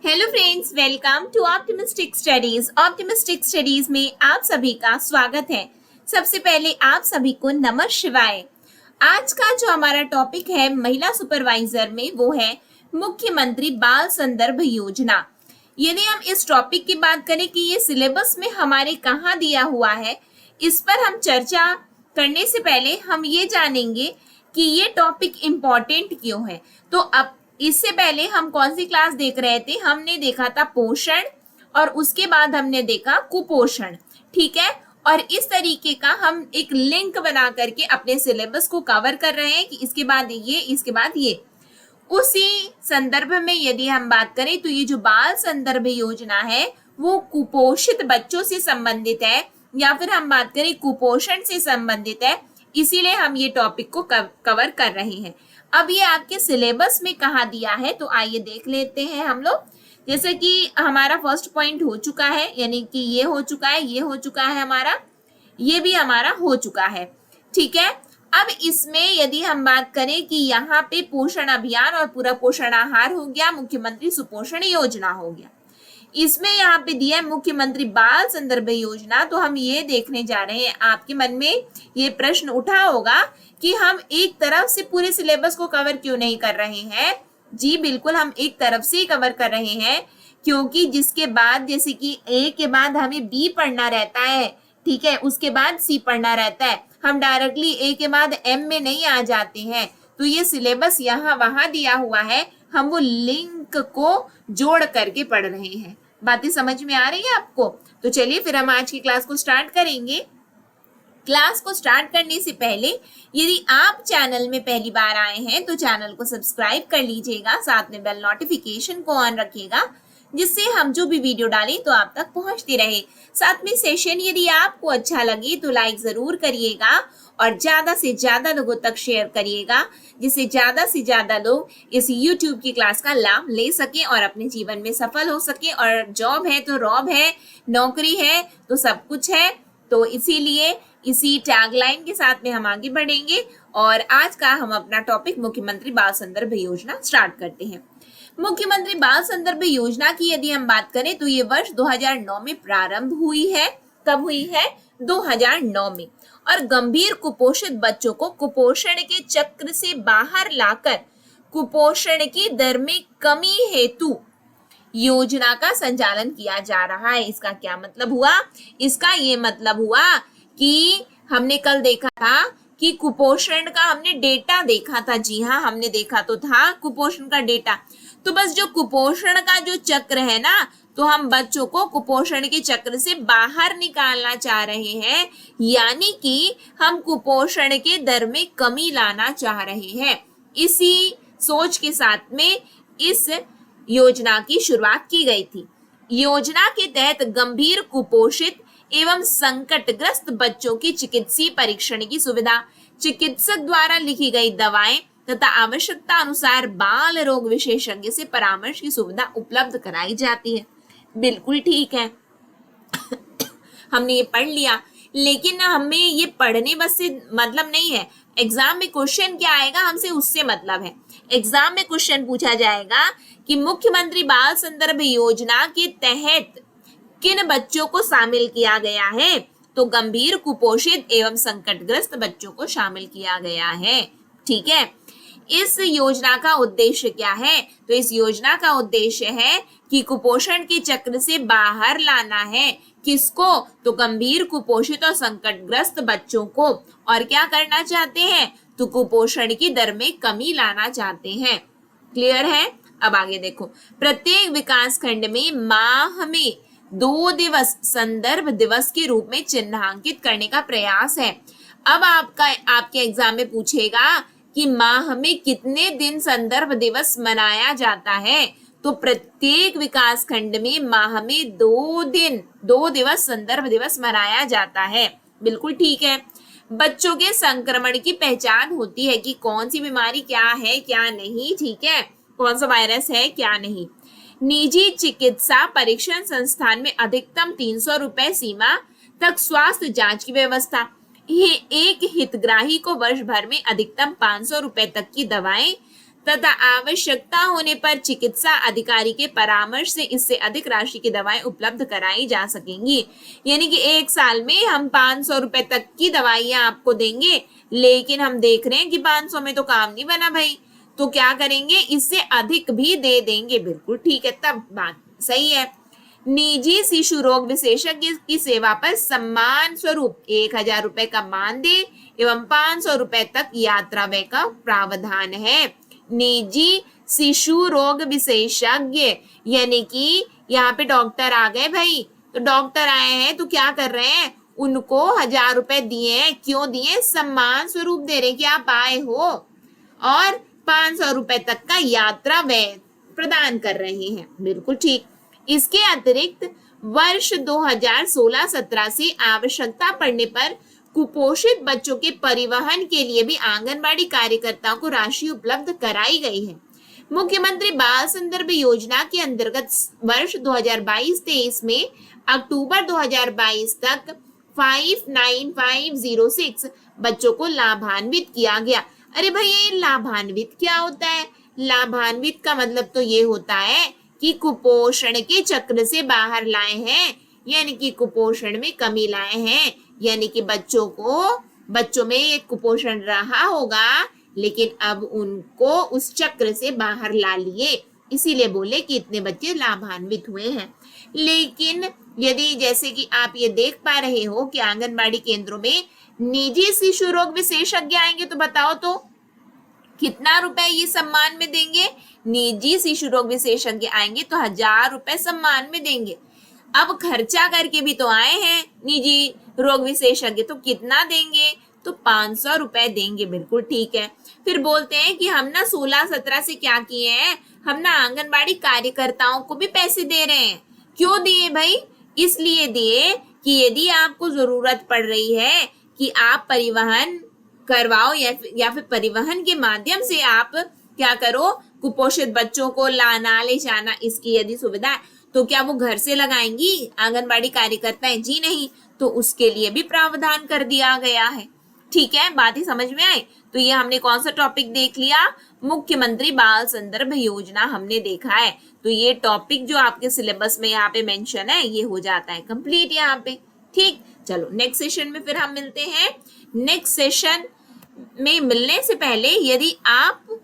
Hello friends, welcome to optimistic studies. Optimistic studies में आप सभी का स्वागत है। सबसे पहले आप सभी को नमः शिवाय। आज का जो हमारा टॉपिक है महिला सुपरवाइजर में, वो है मुख्यमंत्री बाल संदर्भ योजना। यदि हम इस टॉपिक की बात करें कि ये सिलेबस में हमारे कहाँ दिया हुआ है, इस पर हम चर्चा करने से पहले हम ये जानेंगे कि ये टॉपिक इम्पोर्टेंट क्यों है। तो अब इससे पहले हम कौन सी क्लास देख रहे थे? हमने देखा था पोषण और उसके बाद हमने देखा कुपोषण, ठीक है। और इस तरीके का हम एक लिंक बना करके अपने सिलेबस को कवर कर रहे हैं कि इसके बाद ये, इसके बाद ये। उसी संदर्भ में यदि हम बात करें तो ये जो बाल संदर्भ योजना है वो कुपोषित बच्चों से संबंधित है, या फिर हम बात करें कुपोषण से संबंधित है, इसीलिए हम ये टॉपिक को कवर कर रहे हैं। अब ये आपके सिलेबस में कहाँ दिया है, तो आइए देख लेते हैं हम लोग। जैसे कि हमारा फर्स्ट पॉइंट हो चुका है, यानी कि ये हो चुका है, ये हो चुका है हमारा, ये भी हमारा हो चुका है, ठीक है। अब इसमें यदि हम बात करें कि यहाँ पे पोषण अभियान और पूरा पोषण आहार हो गया, मुख्यमंत्री सुपोषण योजना हो गया। इसमें यहाँ पे दिया है मुख्यमंत्री बाल संदर्भ योजना। तो हम ये देखने जा रहे हैं, आपके मन में ये प्रश्न उठा होगा कि हम एक तरफ से पूरे सिलेबस को कवर क्यों नहीं कर रहे हैं। जी बिल्कुल, हम एक तरफ से ही कवर कर रहे हैं, क्योंकि जिसके बाद जैसे कि ए के बाद हमें बी पढ़ना रहता है, ठीक है, उसके बाद सी पढ़ना रहता है। हम डायरेक्टली ए के बाद एम में नहीं आ जाते हैं। तो ये सिलेबस यहाँ वहां दिया हुआ है, हम वो लिंक को जोड़ करके पढ़ रहे हैं। बातें समझ में आ रही है आपको? तो चलिए फिर हम आज की क्लास को स्टार्ट करेंगे। क्लास को स्टार्ट करने से पहले यदि आप चैनल में पहली बार आए हैं तो चैनल को सब्सक्राइब कर लीजिएगा, साथ में बेल नोटिफिकेशन को ऑन रखिएगा, जिससे हम जो भी वीडियो डालें तो आप तक पहुंचती रहे। साथ में सेशन यदि आपको अच्छा लगे तो लाइक जरूर करिएगा और ज्यादा से ज्यादा लोगों तक शेयर करिएगा, जिससे ज्यादा से ज्यादा लोग इस YouTube की क्लास का लाभ ले सकें और अपने जीवन में सफल हो सके। और जॉब है तो रॉब है, नौकरी है तो सब कुछ है। तो इसीलिए इसी टैगलाइन के साथ में हम आगे बढ़ेंगे और आज का हम अपना टॉपिक मुख्यमंत्री बाल संदर्भ योजना स्टार्ट करते हैं। मुख्यमंत्री बाल संदर्भ योजना की यदि हम बात करें तो ये वर्ष 2009 में प्रारंभ हुई है। कब हुई है? 2009 में। और गंभीर कुपोषित बच्चों को कुपोषण के चक्र से बाहर लाकर कुपोषण की दर में कमी हेतु योजना का संचालन किया जा रहा है। इसका क्या मतलब हुआ? इसका ये मतलब हुआ कि हमने कल देखा था कि कुपोषण का हमने डेटा देखा था। जी हाँ, हमने देखा तो था कुपोषण का डेटा। तो बस जो कुपोषण का जो चक्र है ना, तो हम बच्चों को कुपोषण के चक्र से बाहर निकालना चाह रहे हैं, यानी कि हम कुपोषण के दर में कमी लाना चाह रहे हैं। इसी सोच के साथ में इस योजना की शुरुआत की गई थी। योजना के तहत गंभीर कुपोषित एवं संकटग्रस्त बच्चों की चिकित्सीय परीक्षण की सुविधा, चिकित्सक द्वारा लिखी गई दवाएं तथा आवश्यकता अनुसार बाल रोग विशेषज्ञ से परामर्श की सुविधा उपलब्ध कराई जाती है। बिल्कुल ठीक है, हमने ये पढ़ लिया, लेकिन हमें ये पढ़ने बस से मतलब नहीं है। एग्जाम में क्वेश्चन क्या आएगा हमसे, उससे मतलब है। एग्जाम में क्वेश्चन पूछा जाएगा कि मुख्यमंत्री बाल संदर्भ योजना के तहत किन बच्चों को शामिल किया गया है? तो गंभीर कुपोषित एवं संकटग्रस्त बच्चों को शामिल किया गया है, ठीक है। इस योजना का उद्देश्य क्या है? तो इस योजना का उद्देश्य है कि कुपोषण के चक्र से बाहर लाना है। किसको? तो गंभीर कुपोषित और संकटग्रस्त बच्चों को। और क्या करना चाहते हैं? तो कुपोषण की दर में कमी लाना चाहते हैं। क्लियर है? अब आगे देखो, प्रत्येक विकास खंड में माह में 2 दिवस संदर्भ दिवस के रूप में चिन्हांकित करने का प्रयास है। अब आपके एग्जाम में पूछेगा कि माह में कितने दिन संदर्भ दिवस मनाया जाता है? तो प्रत्येक विकास खंड में माह में 2 दिवस संदर्भ दिवस मनाया जाता है। बिल्कुल ठीक है। बच्चों के संक्रमण की पहचान होती है कि कौन सी बीमारी क्या है क्या नहीं, ठीक है, कौन सा वायरस है क्या नहीं। निजी चिकित्सा परीक्षण संस्थान में अधिकतम 300 रुपए सीमा तक स्वास्थ्य जांच की व्यवस्था। ये एक हितग्राही को वर्ष भर में अधिकतम 500 रुपए तक की दवाएं तथा आवश्यकता होने पर चिकित्सा अधिकारी के परामर्श से इससे अधिक राशि की दवाएं उपलब्ध कराई जा सकेंगी। यानी कि 1 साल में हम 500 रुपए तक की दवाइयां आपको देंगे, लेकिन हम देख रहे हैं कि 500 में तो काम नहीं बना भाई, तो क्या करेंगे, इससे अधिक भी दे देंगे। बिल्कुल ठीक है, तब बात सही है। निजी शिशु रोग विशेषज्ञ की सेवा पर सम्मान स्वरूप 1,000 रुपए का मानदेय एवं 500 रुपए तक यात्रा व्यय का प्रावधान है। निजी शिशु रोग विशेषज्ञ यानी कि यहाँ पे डॉक्टर आ गए भाई, तो डॉक्टर आए हैं तो क्या कर रहे हैं, उनको 1,000 रुपए दिए हैं। क्यों दिए, सम्मान स्वरूप दे रहे कि आप आए हो, और 500 रुपए तक का यात्रा व्यय प्रदान कर रहे हैं। बिल्कुल ठीक। इसके अतिरिक्त वर्ष 2016-17 से आवश्यकता पड़ने पर कुपोषित बच्चों के परिवहन के लिए भी आंगनबाड़ी कार्यकर्ताओं को राशि उपलब्ध कराई गई है। मुख्यमंत्री बाल संदर्भ योजना के अंतर्गत वर्ष 2022-23 में अक्टूबर 2022 तक 59506 बच्चों को लाभान्वित किया गया। अरे भैया, ये लाभान्वित क्या होता है? लाभान्वित का मतलब तो ये होता है कि कुपोषण के चक्र से बाहर लाए हैं, यानी कि कुपोषण में कमी लाए हैं, यानी कि बच्चों में ये कुपोषण रहा होगा, लेकिन अब उनको उस चक्र से बाहर ला लिए, इसीलिए बोले कि इतने बच्चे लाभान्वित हुए हैं। लेकिन यदि जैसे कि आप ये देख पा रहे हो कि आंगनबाड़ी केंद्रों में निजी शिशु रोग विशेषज्ञ आएंगे, तो बताओ तो कितना रुपए ये सम्मान में देंगे? निजी शिशु रोग विशेषज्ञ आएंगे तो 1,000 रुपए सम्मान में देंगे। अब खर्चा करके भी तो आए हैं निजी रोग विशेषज्ञ, तो कितना देंगे? तो 500 रुपए देंगे। बिल्कुल ठीक है। फिर बोलते हैं कि हम ना 16-17 से क्या किए हैं, हम ना आंगनबाड़ी कार्यकर्ताओं को भी पैसे दे रहे हैं। क्यों दिए भाई? इसलिए दिए कि यदि आपको जरूरत पड़ रही है कि आप परिवहन करवाओ या फिर परिवहन के माध्यम से आप क्या करो, कुपोषित बच्चों को लाना ले जाना, इसकी यदि सुविधा है तो क्या वो घर से लगाएंगी आंगनबाड़ी कार्यकर्ताएं? जी नहीं। तो उसके लिए भी प्रावधान कर दिया गया है। ठीक है, बात ही समझ में आई। तो ये हमने कौन सा टॉपिक देख लिया? मुख्यमंत्री बाल संदर्भ योजना हमने देखा है। तो ये टॉपिक जो आपके सिलेबस में यहाँ पे मेंशन है, ये हो जाता है कंप्लीट यहाँ पे। ठीक, चलो नेक्स्ट सेशन में फिर हम मिलते हैं। नेक्स्ट सेशन में मिलने से पहले यदि आप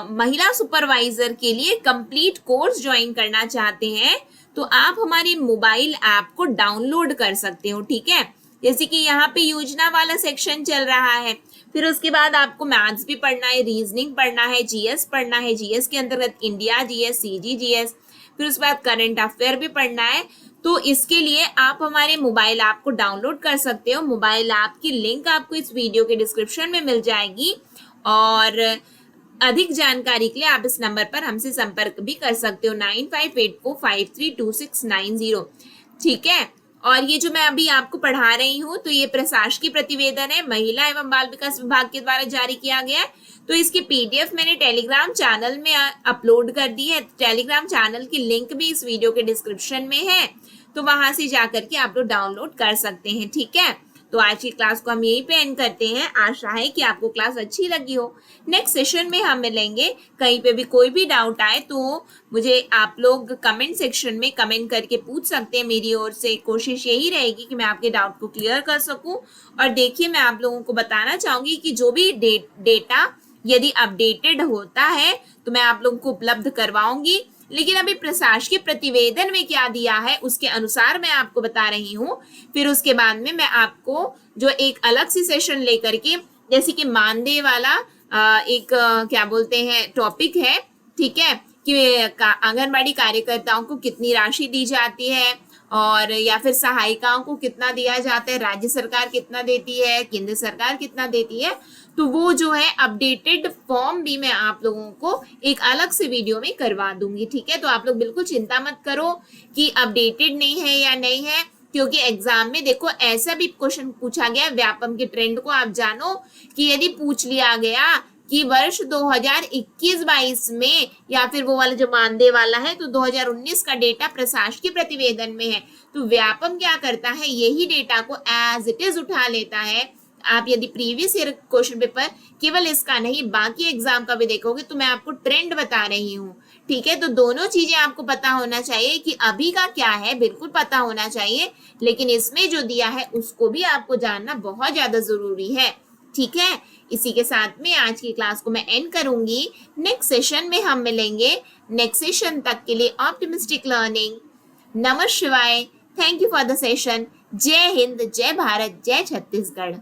महिला सुपरवाइजर के लिए कंप्लीट कोर्स ज्वाइन करना चाहते हैं तो आप हमारी मोबाइल ऐप को डाउनलोड कर सकते हो। ठीक है, जैसे कि यहाँ पे योजना वाला सेक्शन चल रहा है, फिर उसके बाद आपको मैथ्स भी पढ़ना है, रीजनिंग पढ़ना है, जीएस पढ़ना है, जीएस के अंतर्गत इंडिया जीएस, सीजी जीएस, फिर उसके बाद करंट अफेयर भी पढ़ना है। तो इसके लिए आप हमारे मोबाइल ऐप को डाउनलोड कर सकते हो। मोबाइल ऐप की लिंक आपको इस वीडियो के डिस्क्रिप्शन में मिल जाएगी, और अधिक जानकारी के लिए आप इस नंबर पर हमसे संपर्क भी कर सकते हो, 9584532690। ठीक है, और ये जो मैं अभी आपको पढ़ा रही हूँ तो ये प्रशासकीय प्रतिवेदन है, महिला एवं बाल विकास विभाग के द्वारा जारी किया गया है। तो इसकी पीडीएफ मैंने टेलीग्राम चैनल में अपलोड कर दी है। टेलीग्राम चैनल की लिंक भी इस वीडियो के डिस्क्रिप्शन में है, तो वहां से जाकर के आप लोग डाउनलोड कर सकते हैं। ठीक है, तो आज की क्लास को हम यहीं पे एंड करते हैं। आशा है कि आपको क्लास अच्छी लगी हो। नेक्स्ट सेशन में हम मिलेंगे। कहीं पे भी कोई भी डाउट आए तो मुझे आप लोग कमेंट सेक्शन में कमेंट करके पूछ सकते हैं। मेरी ओर से कोशिश यही रहेगी कि मैं आपके डाउट को क्लियर कर सकूं। और देखिए, मैं आप लोगों को बताना चाहूंगी कि जो भी डेटा यदि अपडेटेड होता है तो मैं आप लोगों को उपलब्ध करवाऊंगी, लेकिन अभी प्रशासकीय प्रतिवेदन में क्या दिया है उसके अनुसार मैं आपको बता रही हूँ। फिर उसके बाद में मैं आपको जो एक अलग सी सेशन लेकर के, जैसे कि मानदेय वाला एक क्या बोलते हैं टॉपिक है, ठीक है, कि आंगनबाड़ी कार्यकर्ताओं को कितनी राशि दी जाती है, और या फिर सहायिकाओं को कितना दिया जाता है, राज्य सरकार कितना देती है, केंद्र सरकार कितना देती है। तो वो जो है अपडेटेड फॉर्म भी मैं आप लोगों को एक अलग से वीडियो में करवा दूंगी। ठीक है, तो आप लोग बिल्कुल चिंता मत करो कि अपडेटेड नहीं है या नहीं है, क्योंकि एग्जाम में देखो ऐसा भी क्वेश्चन पूछा गया, व्यापम के ट्रेंड को आप जानो कि यदि पूछ लिया गया कि वर्ष 2021-22 में या फिर वो वाला जो मानदेय वाला है तो 2019 का डेटा प्रशासकीय प्रतिवेदन में है, तो व्यापम क्या करता है, यही डेटा को एज इट इज उठा लेता है, आप यदि प्रीवियस ईयर क्वेश्चन पेपर केवल इसका नहीं बाकी एग्जाम का भी देखोगे तो मैं आपको ट्रेंड बता रही हूँ। ठीक है, तो दोनों चीजें आपको पता होना चाहिए कि अभी का क्या है, बिल्कुल पता होना चाहिए, लेकिन इसमें जो दिया है उसको भी आपको जानना बहुत ज्यादा जरूरी है। ठीक है, इसी के साथ में आज की क्लास को मैं एंड करूंगी। नेक्स्ट सेशन में हम मिलेंगे। नेक्स्ट सेशन तक के लिए ऑप्टिमिस्टिक लर्निंग। नमः शिवाय। Thank you for the session. जय हिंद, जय भारत, जय छत्तीसगढ़।